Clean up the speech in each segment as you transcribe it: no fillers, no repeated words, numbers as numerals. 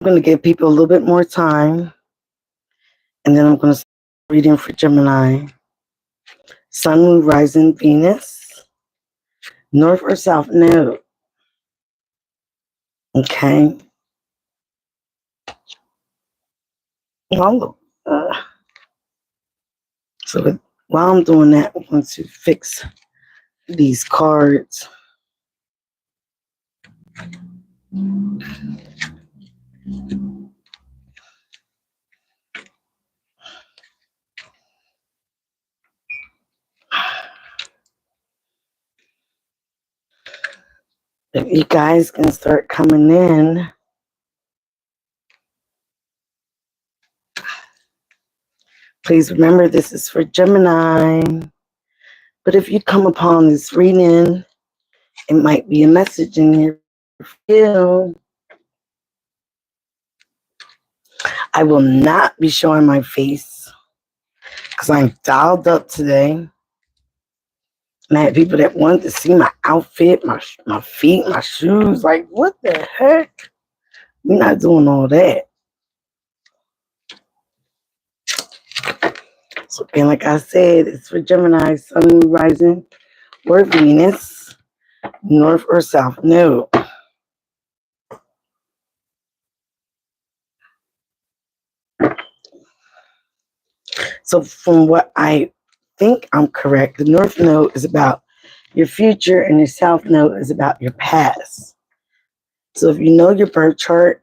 I'm going to give people a little bit more time, and then I'm going to start reading for Gemini. Sun, Moon, Rising, Venus, North or South Node. Okay. Well, so while I'm doing that, I'm going to fix these cards. If you guys can start coming in, please remember this is for Gemini. But if you come upon this reading, it might be a message in here for you. I will not be showing my face because I'm dialed up today. And I had people that wanted to see my outfit, my feet, my shoes. Like, what the heck? We're not doing all that. So again, like I said, it's for Gemini, Sun, Moon, Rising, or Venus, North or South Node. So from what I think I'm correct, the North Node is about your future and your South Node is about your past. So if you know your birth chart,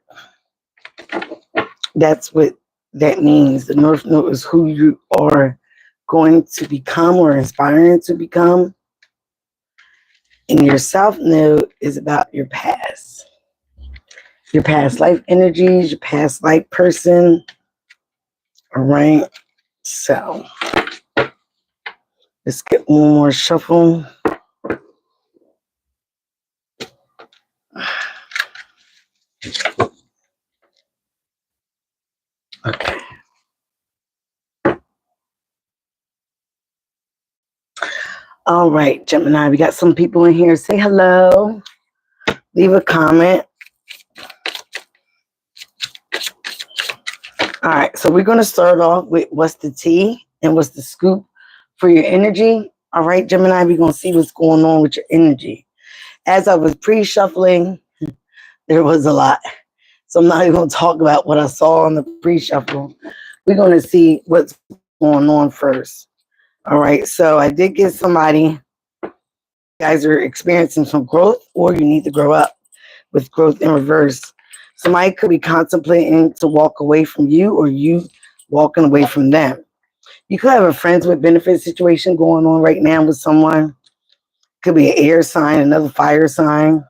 that's what that means. The North Node is who you are going to become or inspiring to become. And your South Node is about your past life energies, your past life person. All right. So let's get one more shuffle. Okay. All right, Gemini, we got some people in here. Say hello. Leave a comment. All right, so we're going to start off with what's the tea and what's the scoop for your energy. All right, Gemini, we're going to see what's going on with your energy. As I was pre-shuffling, there was a lot. So I'm not even going to talk about what I saw on the pre-shuffle. We're going to see what's going on first. All right, so I did get somebody. You guys are experiencing some growth or you need to grow up with growth in reverse. Somebody could be contemplating to walk away from you or you walking away from them. You could have a friends with benefit situation going on right now with someone. Could be an air sign, another fire sign.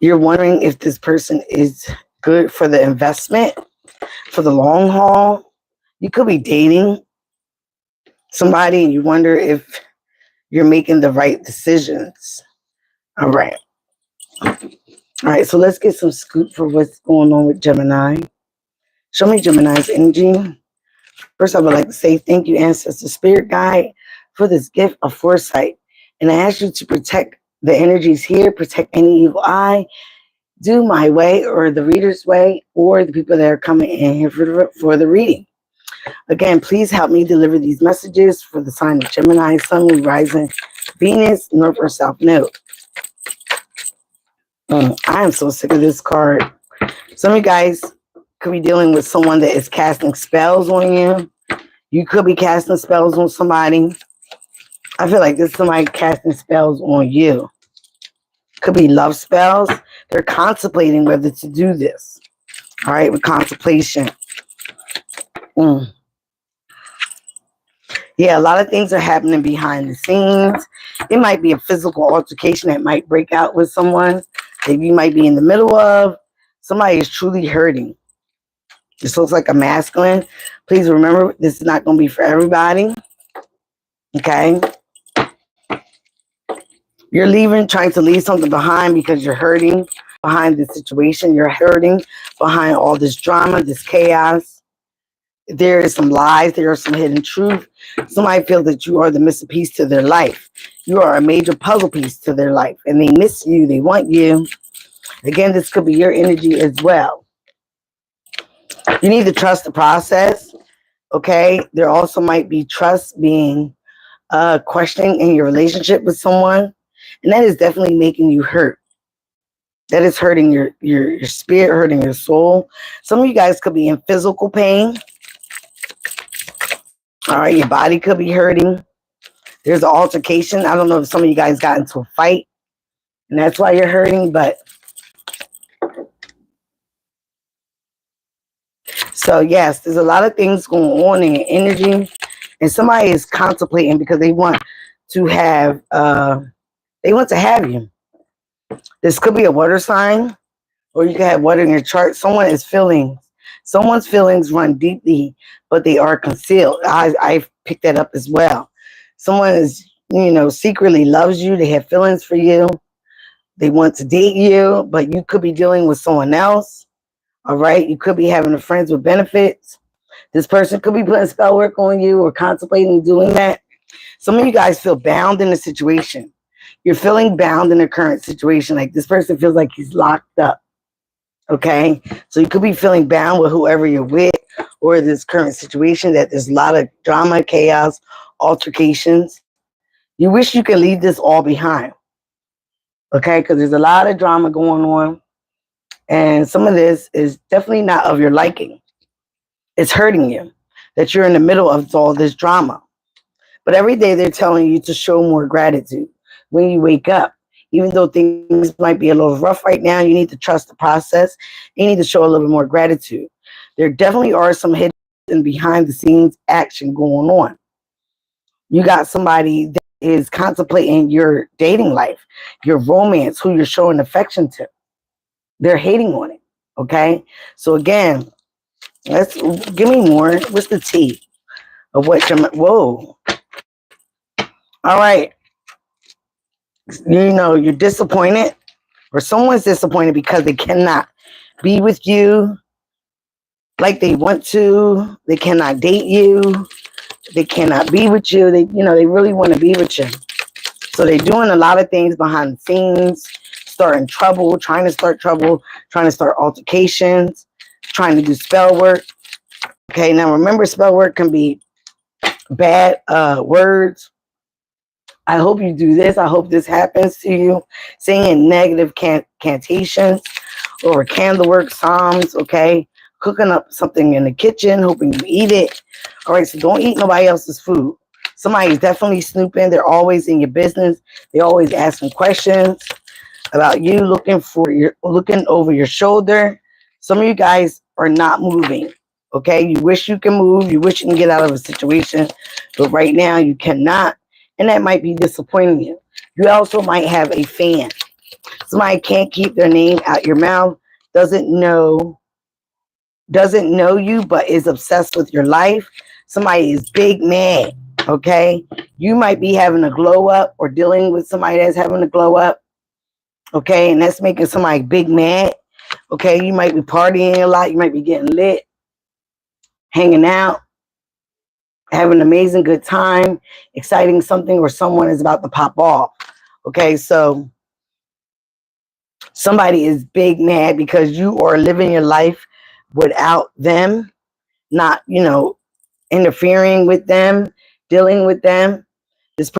You're wondering if this person is good for the investment, for the long haul. You could be dating somebody and you wonder if you're making the right decisions. All right. All right, so let's get some scoop for what's going on with Gemini. Show me Gemini's energy. First, I would like to say thank you, Ancestor Spirit Guide, for this gift of foresight. And I ask you to protect the energies here, protect any evil eye, do my way or the reader's way, or the people that are coming in here for the reading. Again, please help me deliver these messages for the sign of Gemini, Sun, Moon, Rising, Venus, North or South Node. I am so sick of this card. Some of you guys could be dealing with someone that is casting spells on you. You could be casting spells on somebody. I feel like this is somebody casting spells on you. Could be love spells. They're contemplating whether to do this. All right, with contemplation. Yeah, a lot of things are happening behind the scenes. It might be a physical altercation that might break out with someone that you might be in the middle of. Somebody is truly hurting. This looks like a masculine. Please remember, this is not going to be for everybody. Okay? You're leaving, trying to leave something behind because you're hurting behind this situation. You're hurting behind all this drama, this chaos. There is some lies. There are some hidden truth. Somebody feels that you are the missing piece to their life. You are a major puzzle piece to their life. And they miss you. They want you. Again, this could be your energy as well. You need to trust the process. Okay. There also might be trust being questioning in your relationship with someone. And that is definitely making you hurt. That is hurting your spirit, hurting your soul. Some of you guys could be in physical pain. All right, your body could be hurting. There's an altercation. I don't know if some of you guys got into a fight and that's why you're hurting, but so yes, there's a lot of things going on in your energy, and somebody is contemplating because they want to have you. This could be a water sign, or you could have water in your chart. Someone's feelings run deeply, but they are concealed. I picked that up as well. Someone is, secretly loves you. They have feelings for you. They want to date you, but you could be dealing with someone else. All right. You could be having a friends with benefits. This person could be putting spell work on you or contemplating doing that. Some of you guys feel bound in a situation. You're feeling bound in a current situation. Like this person feels like he's locked up. Okay. So you could be feeling bound with whoever you're with or this current situation that there's a lot of drama, chaos, altercations. You wish you could leave this all behind. Okay. Because there's a lot of drama going on. And some of this is definitely not of your liking. It's hurting you that you're in the middle of all this drama. But every day they're telling you to show more gratitude when you wake up. Even though things might be a little rough right now, you need to trust the process. You need to show a little bit more gratitude. There definitely are some hidden behind the scenes action going on. You got somebody that is contemplating your dating life, your romance, who you're showing affection to. They're hating on it. Okay. So again, give me more. What's the tea of what you're, whoa. All right. You're disappointed, or someone's disappointed because they cannot be with you like they want to. They cannot date you. They cannot be with you. They really want to be with you. So they're doing a lot of things behind the scenes, starting trouble, trying to start trouble, trying to start altercations, trying to do spell work. Okay, now remember, spell work can be bad words. I hope you do this. I hope this happens to you. Saying negative cantations or candle work, psalms, okay? Cooking up something in the kitchen, hoping you eat it. All right, so don't eat nobody else's food. Somebody's definitely snooping. They're always in your business. They're always asking questions about you, looking over your shoulder. Some of you guys are not moving. Okay, you wish you can move. You wish you can get out of a situation, but right now you cannot. And that might be disappointing you. You also might have a fan. Somebody can't keep their name out your mouth, doesn't know you, but is obsessed with your life. Somebody is big mad, okay? You might be having a glow up or dealing with somebody that's having a glow up, okay? And that's making somebody big mad, okay? You might be partying a lot. You might be getting lit, hanging out, having an amazing good time, exciting something, or someone is about to pop off. Okay, so somebody is big mad because you are living your life without them, not, interfering with them, dealing with them. This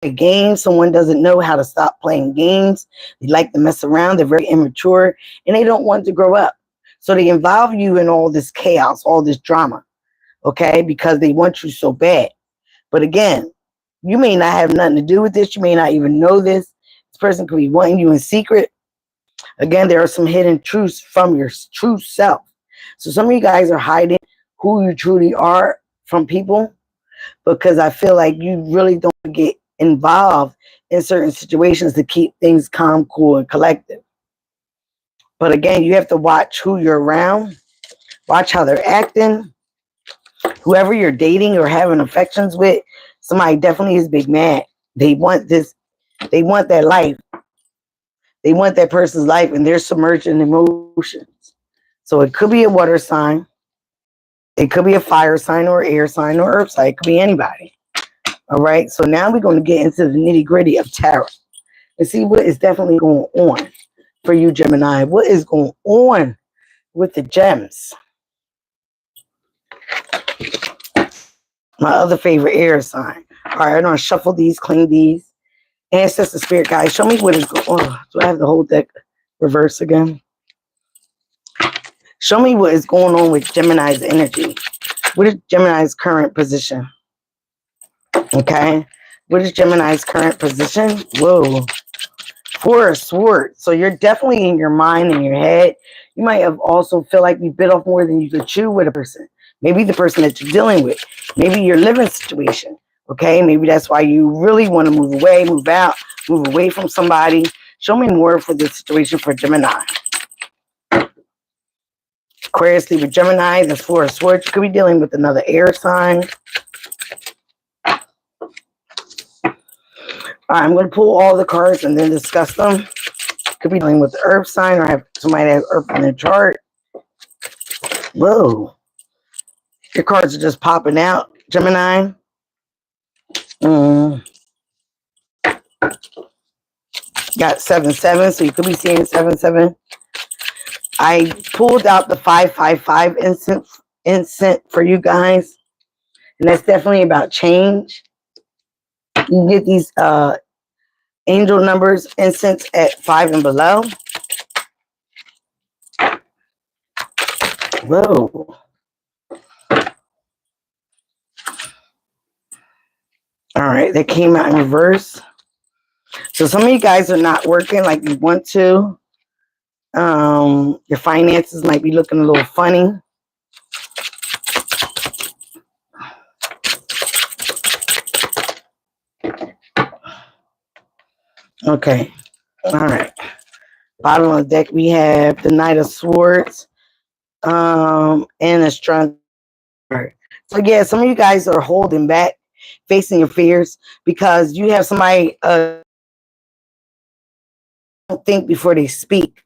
a game, someone doesn't know how to stop playing games. They like to mess around. They're very immature and they don't want to grow up. So they involve you in all this chaos, all this drama, okay, because they want you so bad. But again, you may not have nothing to do with this. You may not even know this. This person could be wanting you in secret. Again, there are some hidden truths from your true self. So some of you guys are hiding who you truly are from people because I feel like you really don't get involved in certain situations to keep things calm, cool, and collective. But again, you have to watch who you're around, watch how they're acting. Whoever you're dating or having affections with, somebody definitely is big mad. They want this, they want that life. They want that person's life and they're submerged in emotions. So it could be a water sign. It could be a fire sign or air sign or earth sign. It could be anybody. All right. So now we're going to get into the nitty gritty of tarot and see what is definitely going on. for you, Gemini? What is going on with the gems? My other favorite air sign. All right, I'm going to shuffle these, clean these. Ancestor Spirit Guys, show me what is going on. Do I have the whole deck reverse again? Show me what is going on with Gemini's energy. What is Gemini's current position? Okay. What is Gemini's current position? Whoa. Four of Swords. So you're definitely in your mind and your head. You might have also feel like you bit off more than you could chew with a person. Maybe the person that you're dealing with. Maybe your living situation. Okay. Maybe that's why you really want to move away, move out, move away from somebody. Show me more for this situation for Gemini. Aquarius, Libra, Gemini. That's Four of Swords. You could be dealing with another air sign. All right, I'm going to pull all the cards and then discuss them. Could be dealing with the earth sign or have somebody that has earth in their chart. Whoa. Your cards are just popping out, Gemini. Got 7-7, so you could be seeing 7-7. I pulled out the 5-5-5 instant for you guys. And that's definitely about change. You can get these angel numbers incense at 5 and below. Whoa. All right, that came out in reverse. So some of you guys are not working like you want to. Your finances might be looking a little funny. Okay. All right. Bottom of the deck, we have the Knight of Swords and a Strength. So yeah, some of you guys are holding back, facing your fears because you have somebody think before they speak.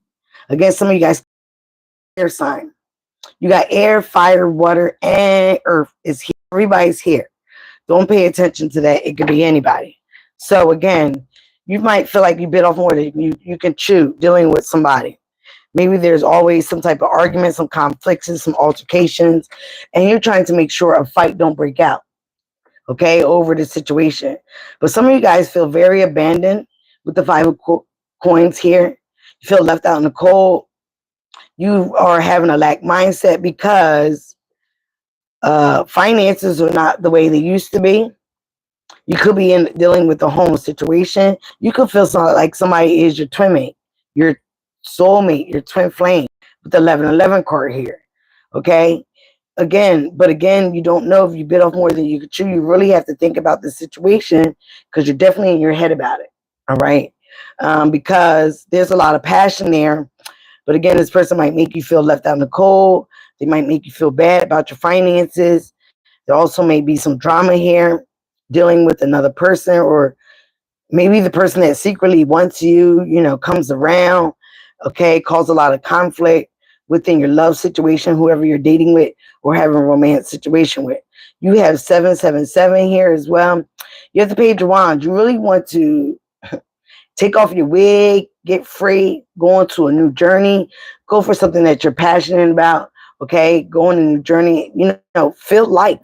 Again, some of you guys air sign. You got air, fire, water, and earth is here. Everybody's here. Don't pay attention to that. It could be anybody. So again, you might feel like you bit off more than you can chew dealing with somebody. Maybe there's always some type of argument, some conflicts, some altercations, and you're trying to make sure a fight don't break out, okay, over the situation. But some of you guys feel very abandoned with the 5 of coins here. You feel left out in the cold. You are having a lack mindset because finances are not the way they used to be. You could be dealing with a home situation. You could feel like somebody is your twin mate, your soulmate, your twin flame with the 11-11 card here. Okay. But again, you don't know if you bit off more than you could chew. You really have to think about the situation because you're definitely in your head about it. All right. Because there's a lot of passion there. But again, this person might make you feel left out in the cold. They might make you feel bad about your finances. There also may be some drama here, dealing with another person, or maybe the person that secretly wants you, comes around, okay, cause a lot of conflict within your love situation, whoever you're dating with or having a romance situation with. You have 7-7-7 here as well. You have the Page of Wands. You really want to take off your wig, get free, go on to a new journey, go for something that you're passionate about, okay, go on a new journey, feel life.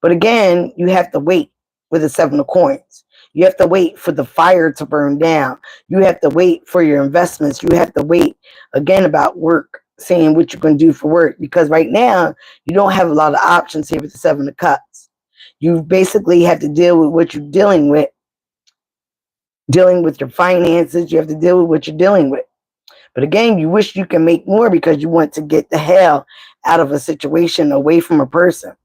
But again, you have to wait with the 7 of coins. You have to wait for the fire to burn down. You have to wait for your investments. You have to wait, again, about work, seeing what you can do for work. Because right now, you don't have a lot of options here with the 7 of cups. You basically have to deal with what you're dealing with your finances. You have to deal with what you're dealing with. But again, you wish you can make more because you want to get the hell out of a situation, away from a person.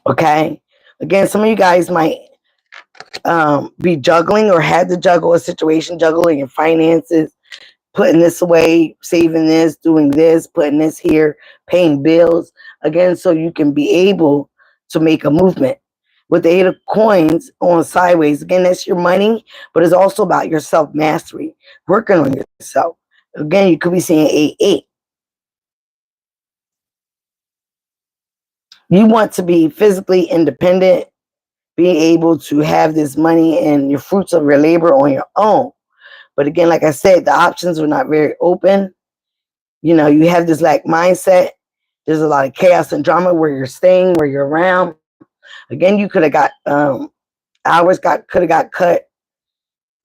Okay. Again, some of you guys might be juggling or had to juggle a situation, juggling your finances, putting this away, saving this, doing this, putting this here, paying bills. Again, so you can be able to make a movement. With the 8 of coins on sideways, again, that's your money, but it's also about your self-mastery, working on yourself. Again, you could be seeing 8-8. You want to be physically independent, being able to have this money and your fruits of your labor on your own. But again, like I said, the options were not very open. You know, you have this like mindset. There's a lot of chaos and drama where you're staying, where you're around. Again, you could have got hours could have got cut.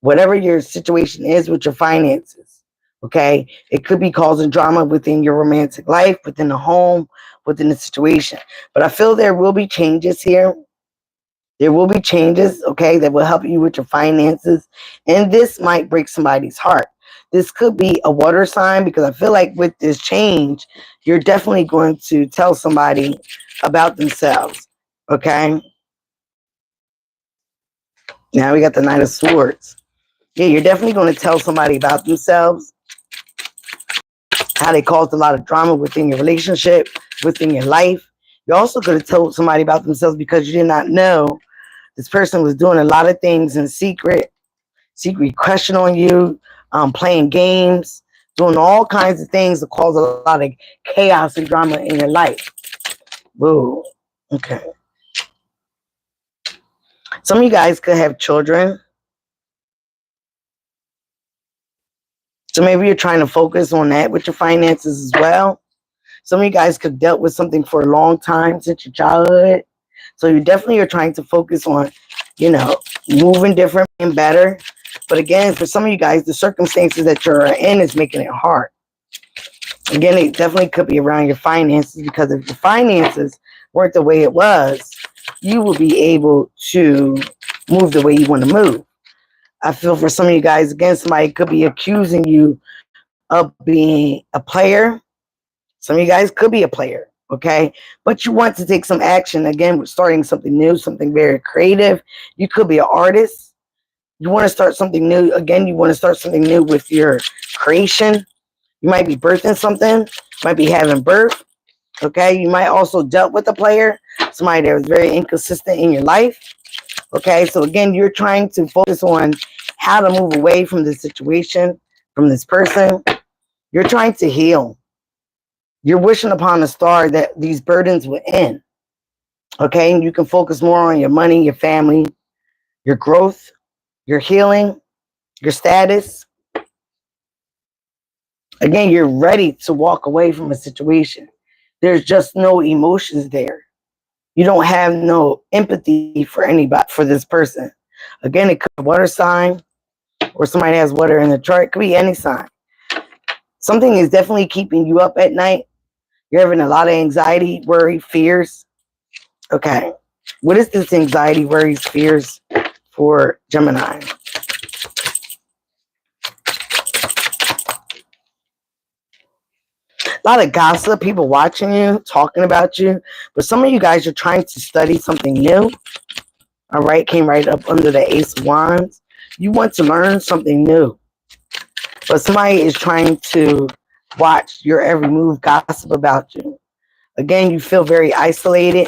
Whatever your situation is with your finances, okay, it could be causing drama within your romantic life, within the home, within the situation. But I feel there will be changes here. There will be changes, okay, that will help you with your finances. And this might break somebody's heart. This could be a water sign because I feel like with this change, you're definitely going to tell somebody about themselves, okay? Now we got the Knight of Swords. Yeah, you're definitely going to tell somebody about themselves, how they caused a lot of drama within your relationship, within your life. You also could have told somebody about themselves because you did not know this person was doing a lot of things in secret crushing on you, playing games, doing all kinds of things that cause a lot of chaos and drama in your life. Whoa. Okay. Some of you guys could have children. So maybe you're trying to focus on that with your finances as well. Some of you guys could have dealt with something for a long time since your childhood. So you definitely are trying to focus on, you know, moving different and better. But again, for some of you guys, the circumstances that you're in is making it hard. Again, it definitely could be around your finances because if your finances weren't the way it was, you will be able to move the way you want to move. I feel for some of you guys, again, somebody could be accusing you of being a player. Some of you guys could be a player, okay? But you want to take some action. Again, with starting something new, something very creative. You could be an artist. You want to start something new. Again, you want to start something new with your creation. You might be birthing something. Might be having birth, okay? You might also dealt with a player, somebody that was very inconsistent in your life, okay? So again, you're trying to focus on how to move away from this situation, from this person. You're trying to heal. You're wishing upon a star that these burdens will end. Okay. And you can focus more on your money, your family, your growth, your healing, your status. Again, you're ready to walk away from a situation. There's just no emotions there. You don't have no empathy for anybody, for this person. Again, it could be a water sign or somebody has water in the chart. It could be any sign. Something is definitely keeping you up at night. You're having a lot of anxiety, worry, fears. Okay. What is this anxiety, worries, fears for Gemini? A lot of gossip, people watching you, talking about you. But some of you guys are trying to study something new. All right. Came right up under the Ace of Wands. You want to learn something new. But somebody is trying to watch your every move, gossip about you. Again, you feel very isolated.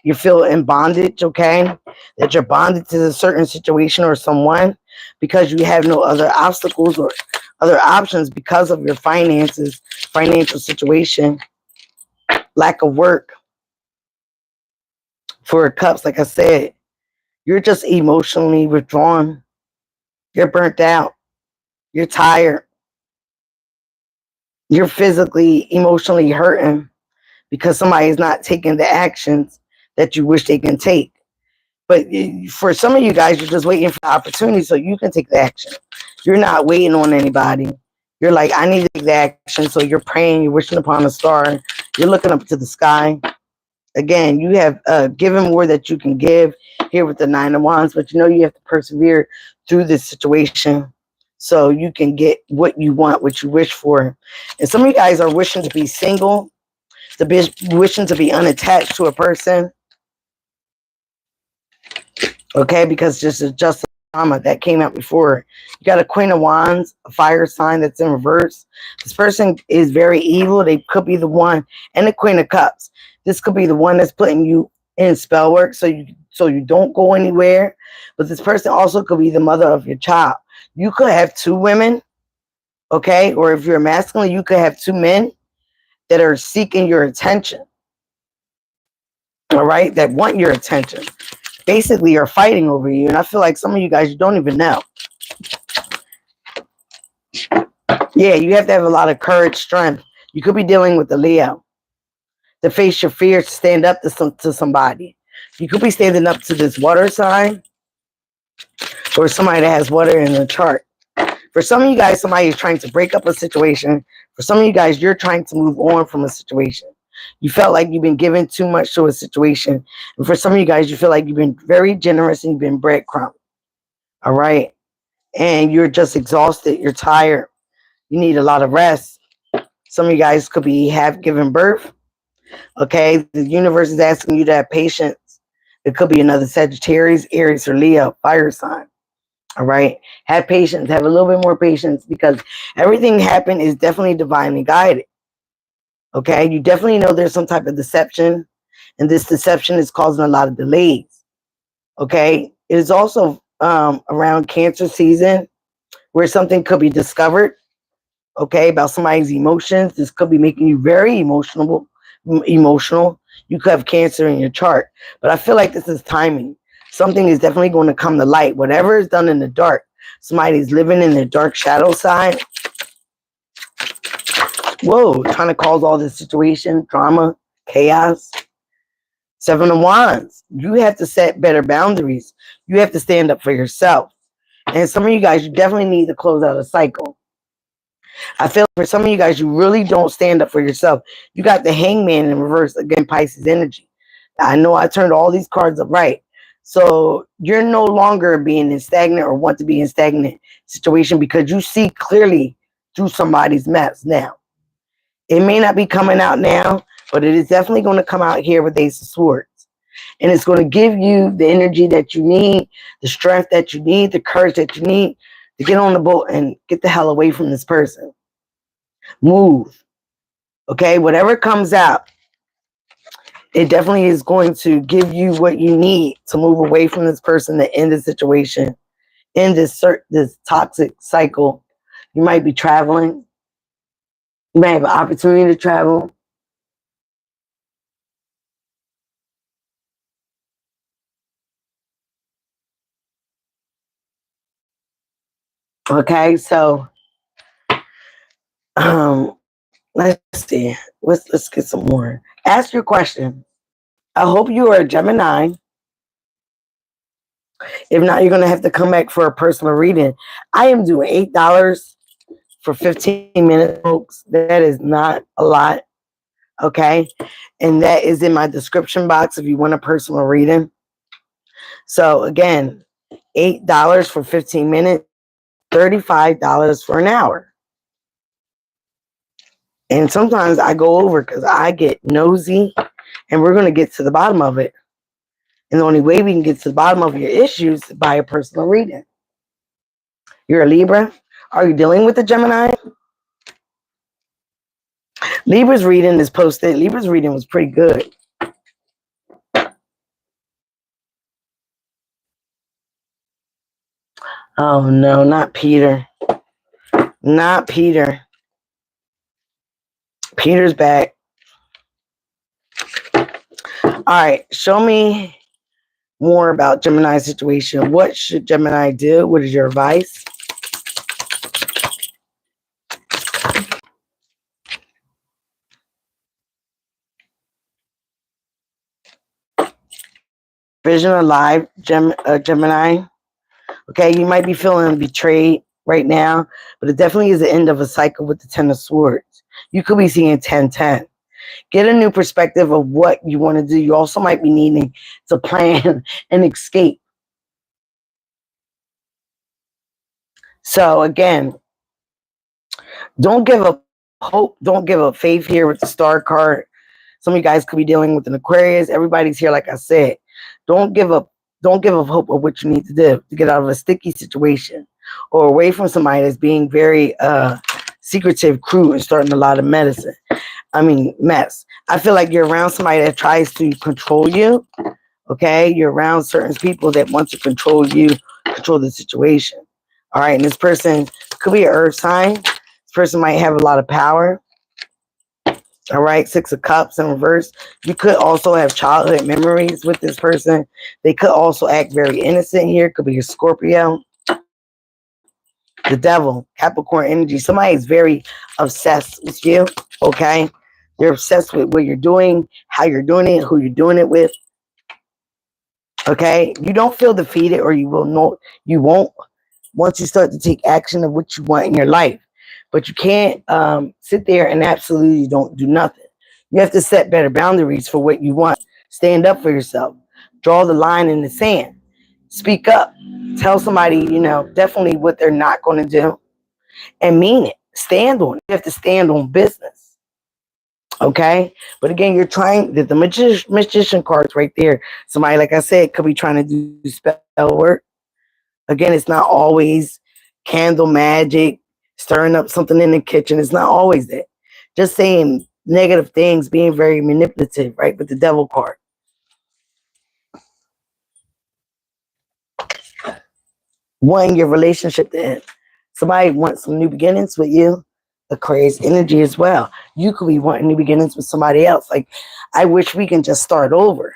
You feel in bondage, okay? That you're bonded to a certain situation or someone because you have no other obstacles or other options because of your finances, financial situation, lack of work. For cups, like I said, you're just emotionally withdrawn. You're burnt out. You're tired. You're physically, emotionally hurting because somebody is not taking the actions that you wish they can take. But for some of you guys, you're just waiting for the opportunity so you can take the action. You're not waiting on anybody. You're like, I need to take the action. So you're praying, you're wishing upon a star. You're looking up to the sky. Again, you have given more that you can give here with the Nine of Wands, but you know you have to persevere through this situation so you can get what you want, what you wish for. And some of you guys are wishing to be single, wishing to be unattached to a person. Okay, because this is just a drama that came out before. You got a Queen of Wands, a fire sign that's in reverse. This person is very evil. They could be the one, and the Queen of Cups. This could be the one that's putting you in spell work so you don't go anywhere. But this person also could be the mother of your child. You could have two women, okay? Or if you're masculine, you could have two men that are seeking your attention. All right, that want your attention. Basically are fighting over you. And I feel like some of you guys, you don't even know. Yeah, you have to have a lot of courage, strength. You could be dealing with the Leo to face your fears, to stand up to somebody. You could be standing up to this water sign or somebody that has water in the chart. For some of you guys, somebody is trying to break up a situation. For some of you guys, you're trying to move on from a situation. You felt like you've been given too much to a situation. And for some of you guys, you feel like you've been very generous and you've been breadcrumb. All right. And you're just exhausted. You're tired. You need a lot of rest. Some of you guys could be have given birth. Okay. The universe is asking you to have patience. It could be another Sagittarius, Aries, or Leo, fire sign. All right. Have patience. Have a little bit more patience because everything happened is definitely divinely guided. Okay. You definitely know there's some type of deception, and this deception is causing a lot of delays. Okay. It is also around Cancer season where something could be discovered. Okay. About somebody's emotions. This could be making you very emotional. You could have Cancer in your chart, but I feel like this is timing. Something is definitely going to come to light. Whatever is done in the dark, somebody's living in the dark shadow side. Whoa, trying to cause all this situation, drama, chaos. 7 of Wands. You have to set better boundaries. You have to stand up for yourself. And some of you guys, you definitely need to close out a cycle. I feel for some of you guys, you really don't stand up for yourself. You got the Hangman in reverse, again, Pisces energy. I know I turned all these cards up right. So you're no longer being in stagnant or want to be in stagnant situation because you see clearly through somebody's mess now. It may not be coming out now, but it is definitely going to come out here with Ace of Swords. And it's going to give you the energy that you need, the strength that you need, the courage that you need to get on the boat and get the hell away from this person. Move. Okay, whatever comes out, it definitely is going to give you what you need to move away from this person, to end the situation, end this toxic cycle. You might be traveling. You might have an opportunity to travel. Okay, so let's see. Let's get some more. Ask your question. I hope you are a Gemini. If not, you're gonna have to come back for a personal reading. I am doing $8 for 15 minutes, folks. That is not a lot. Okay. And that is in my description box if you want a personal reading. So again, $8 for 15 minutes, $35 for an hour. And sometimes I go over because I get nosy and we're going to get to the bottom of it. And the only way we can get to the bottom of your issues is by a personal reading. You're a Libra. Are you dealing with a Gemini? Libra's reading is posted. Libra's reading was pretty good. Oh, no, not Peter. Not Peter. Peter's back. All right, show me more about Gemini's situation. What should Gemini do? What is your advice? Vision alive, Gemini. Okay, you might be feeling betrayed right now, but it definitely is the end of a cycle with the 10 of Swords. You could be seeing 10-10. Get a new perspective of what you want to do. You also might be needing to plan an escape. So again, don't give up hope. Don't give up faith here with the Star card. Some of you guys could be dealing with an Aquarius. Everybody's here, like I said. Don't give up. Don't give up hope of what you need to do to get out of a sticky situation or away from somebody that's being very secretive, crude, and starting a lot of mess. I feel like you're around somebody that tries to control you. Okay, you're around certain people that want to control you, control the situation. All right, and this person could be an earth sign. This person might have a lot of power. All right, 6 of Cups in reverse. You could also have childhood memories with this person. They could also act very innocent here. Could be a Scorpio. The devil, Capricorn energy. Somebody is very obsessed with you. Okay. They're obsessed with what you're doing, how you're doing it, who you're doing it with. Okay. You don't feel defeated, or you will know you won't once you start to take action of what you want in your life. But you can't sit there and absolutely don't do nothing. You have to set better boundaries for what you want. Stand up for yourself. Draw the line in the sand. Speak up. Tell somebody, definitely what they're not going to do, and mean it. Stand on it. You have to stand on business. Okay? But again, you're trying, the magician cards right there. Somebody, like I said, could be trying to do spell work. Again, it's not always candle magic, stirring up something in the kitchen. It's not always that. Just saying negative things, being very manipulative, right? With the devil card. Wanting your relationship to end. Somebody wants some new beginnings with you. Aquarius energy as well. You could be wanting new beginnings with somebody else. Like, I wish we can just start over,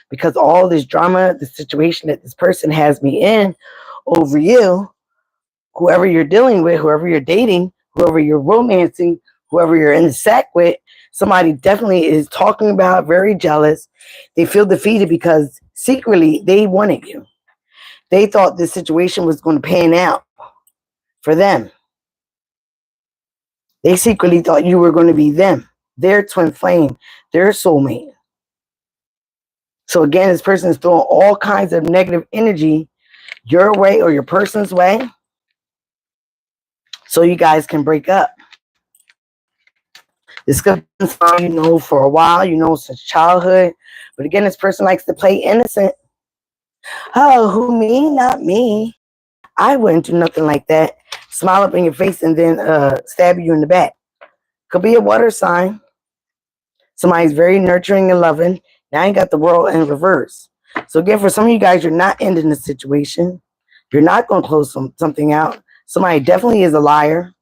because all this drama, the situation that this person has me in over you, whoever you're dealing with, whoever you're dating, whoever you're romancing, whoever you're in the sack with, somebody definitely is talking about, very jealous. They feel defeated because secretly they wanted you. They thought this situation was going to pan out for them. They secretly thought you were going to be them, their twin flame, their soulmate. So again, this person is throwing all kinds of negative energy your way or your person's way, so you guys can break up. This could be someone for a while, since childhood. But again, this person likes to play innocent. Oh, who, me? Not me. I wouldn't do nothing like that. Smile up in your face and then stab you in the back. Could be a water sign. Somebody's very nurturing and loving. Now you got the world in reverse. So again, for some of you guys, you're not ending the situation. You're not going to close something out. Somebody definitely is a liar.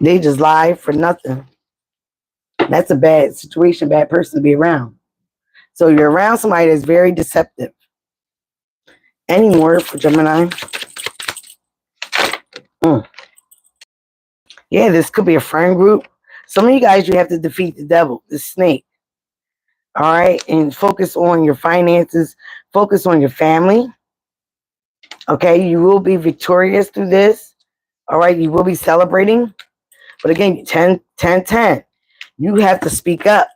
They just lie for nothing. That's a bad situation, bad person to be around. So you're around somebody that's very deceptive. Any more for Gemini? Yeah, this could be a friend group. Some of you guys, you have to defeat the devil, the snake. All right. And focus on your finances. Focus on your family. Okay. You will be victorious through this. All right. You will be celebrating. But again, 10, 10, 10. You have to speak up.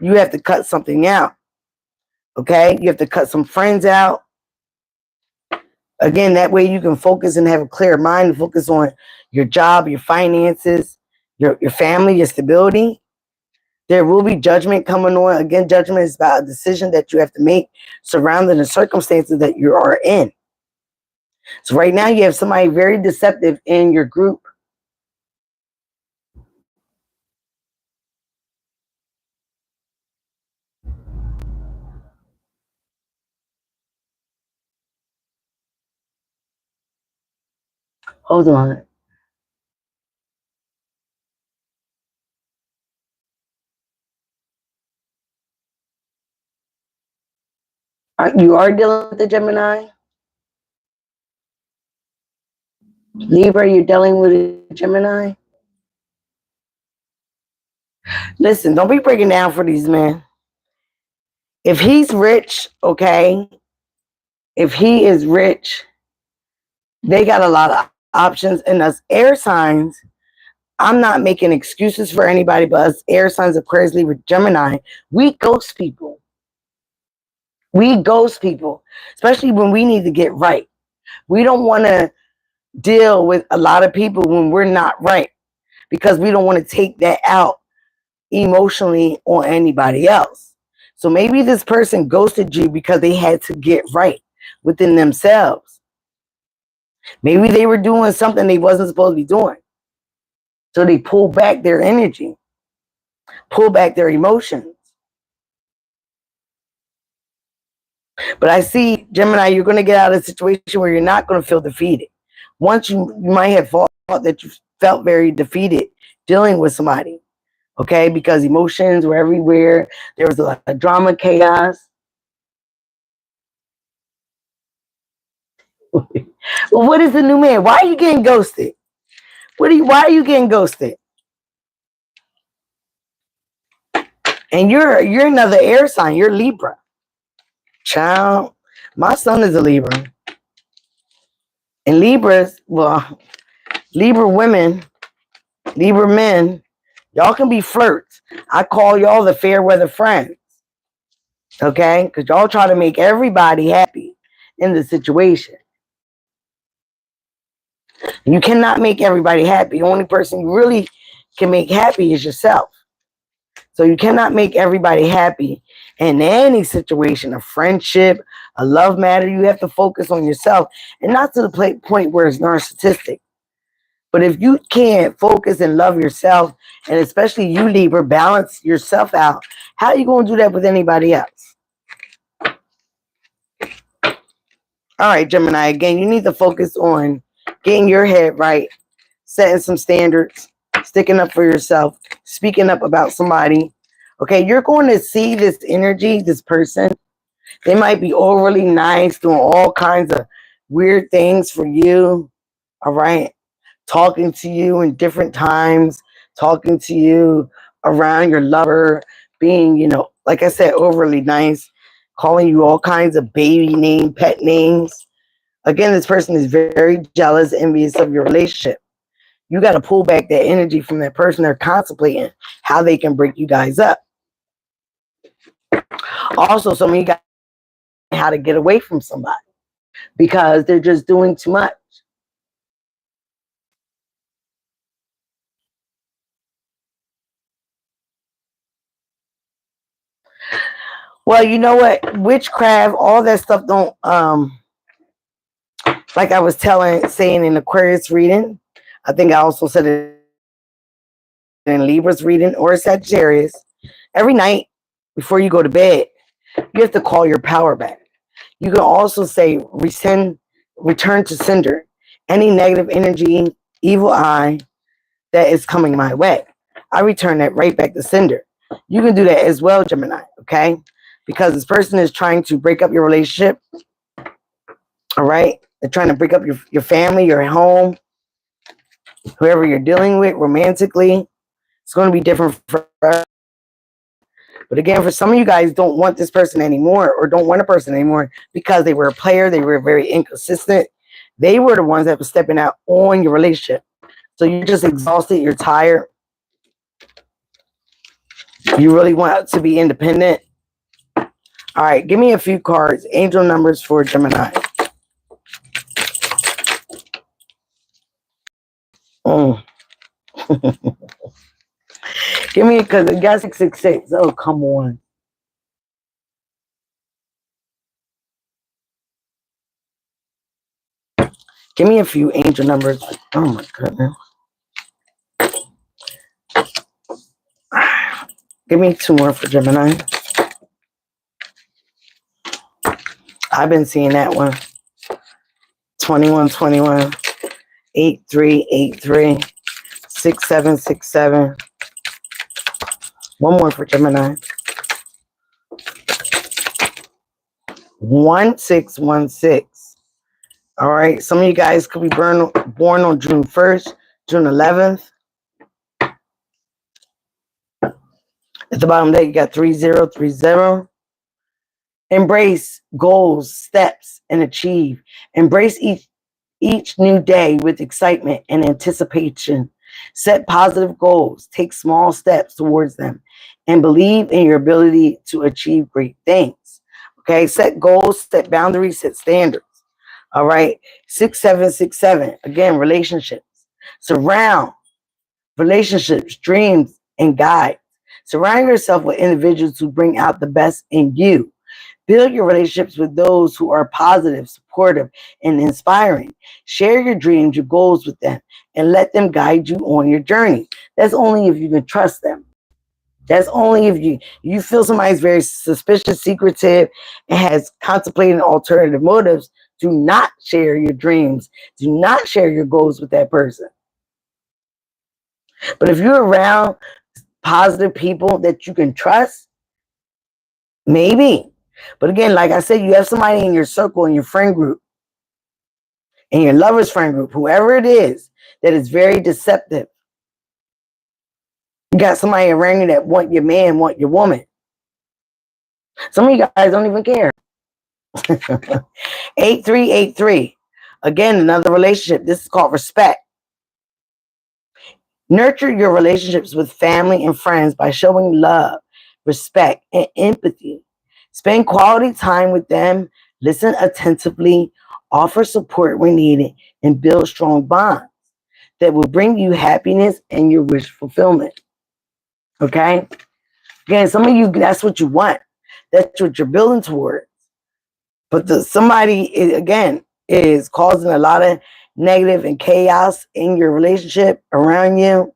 You have to cut something out. Okay. You have to cut some friends out. Again, that way you can focus and have a clear mind and focus on your job, your finances, your family, your stability. There will be judgment coming on. Again, judgment is about a decision that you have to make surrounding the circumstances that you are in. So right now you have somebody very deceptive in your group. Hold on. You are dealing with the Gemini? Libra, you're dealing with a Gemini? Listen, don't be breaking down for these men. If he's rich, okay, if he is rich, they got a lot of options. And us air signs, I'm not making excuses for anybody, but us air signs, Aquarius, Libra, Gemini, we ghost people. We ghost people, especially when we need to get right. We don't want to deal with a lot of people when we're not right, because we don't want to take that out emotionally on anybody else. So maybe this person ghosted you because they had to get right within themselves. Maybe they were doing something they wasn't supposed to be doing. So they pull back their energy, pull back their emotions. But I see, Gemini, you're going to get out of a situation where you're not going to feel defeated. Once you might have thought that you felt very defeated dealing with somebody, okay, because emotions were everywhere. There was a lot of drama, chaos. Well, what is the new man? Why are you getting ghosted? Why are you getting ghosted? And you're another air sign. You're Libra. Child, my son is a Libra. And Libras, well, Libra women, Libra men, y'all can be flirts. I call y'all the fair weather friends. Okay? Because y'all try to make everybody happy in the situation. You cannot make everybody happy. The only person you really can make happy is yourself. So you cannot make everybody happy in any situation, a friendship, a love matter. You have to focus on yourself and not to the point where it's narcissistic. But if you can't focus and love yourself, and especially you, Libra, balance yourself out, how are you going to do that with anybody else? All right, Gemini, again, you need to focus on getting your head right, setting some standards, sticking up for yourself, speaking up about somebody. Okay, you're going to see this energy, this person. They might be overly nice, doing all kinds of weird things for you. All right, talking to you in different times, talking to you around your lover, being, like I said, overly nice, calling you all kinds of baby name, pet names. Again, this person is very jealous, envious of your relationship. You got to pull back that energy from that person. They're contemplating how they can break you guys up. Also, some of you guys know how to get away from somebody because they're just doing too much. Well, you know what? Witchcraft, all that stuff don't like I was saying in Aquarius reading. I think I also said it in Libra's reading or Sagittarius. Every night before you go to bed, you have to call your power back. You can also say return to sender. Any negative energy, evil eye that is coming my way, I return that right back to sender. You can do that as well, Gemini, okay? Because this person is trying to break up your relationship, all right? They're trying to break up your family, your home, whoever you're dealing with romantically. It's going to be different for us. But again, for some of you guys don't want this person anymore or don't want a person anymore because they were a player, they were very inconsistent. They were the ones that were stepping out on your relationship. So you're just exhausted, you're tired. You really want to be independent. All right, give me a few cards. Angel numbers for Gemini. Give me, because it got 666. Oh, come on. Give me a few angel numbers. Oh, my goodness. Give me two more for Gemini. I've been seeing that one. 2121, 8383, 6767. One more for Gemini. 1616. All right. Some of you guys could be born on June 1st, June 11th. At the bottom there, you got 3030. Embrace goals, steps, and achieve. Embrace each new day with excitement and anticipation. Set positive goals, take small steps towards them, and believe in your ability to achieve great things. Okay, set goals, set boundaries, set standards. All right, 6767. Again, relationships. Surround relationships, dreams, and guides. Surround yourself with individuals who bring out the best in you. Build your relationships with those who are positive, supportive, and inspiring. Share your dreams, your goals with them, and let them guide you on your journey. That's only if you can trust them. That's only if you feel somebody's very suspicious, secretive, and has contemplated alternative motives. Do not share your dreams. Do not share your goals with that person. But if you're around positive people that you can trust, maybe. But again, like I said, you have somebody in your circle, in your friend group, in your lover's friend group, whoever it is that is very deceptive. You got somebody around you that want your man, want your woman. Some of you guys don't even care. 8383. Again, another relationship. This is called respect. Nurture your relationships with family and friends by showing love, respect, and empathy. Spend quality time with them, listen attentively, offer support when needed, and build strong bonds that will bring you happiness and your wish fulfillment. Okay? Again, some of you, that's what you want. That's what you're building towards. But somebody, again, is causing a lot of negative and chaos in your relationship around you.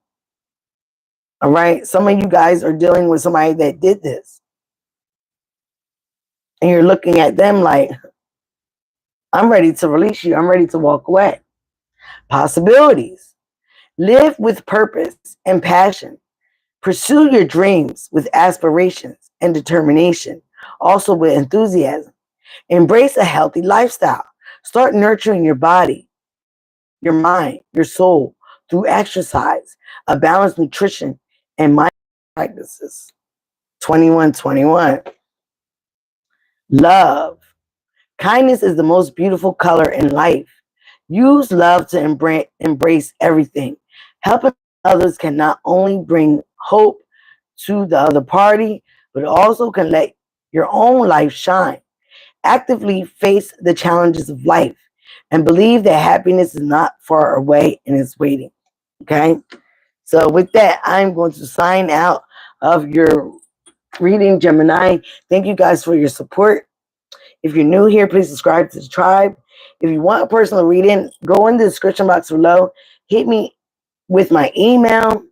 All right? Some of you guys are dealing with somebody that did this. And you're looking at them like, I'm ready to release you. I'm ready to walk away. Possibilities. Live with purpose and passion. Pursue your dreams with aspirations and determination, also with enthusiasm. Embrace a healthy lifestyle. Start nurturing your body, your mind, your soul through exercise, a balanced nutrition, and mindful practices. 2121. Love. Kindness is the most beautiful color in life. Use love to embrace everything. Helping others can not only bring hope to the other party, but also can let your own life shine. Actively face the challenges of life and believe that happiness is not far away and is waiting. Okay? So with that, I'm going to sign out of your reading, Gemini. Thank you guys for your support. If you're new here, please subscribe to the tribe. If you want a personal reading, go in the description box below. Hit me with my email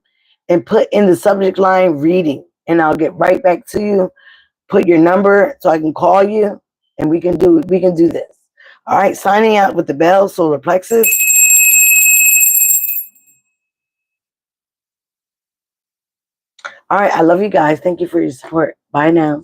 and put in the subject line reading, and I'll get right back to you. Put your number so I can call you, and we can do this. All right, signing out with the bell, solar plexus. All right, I love you guys. Thank you for your support. Bye now.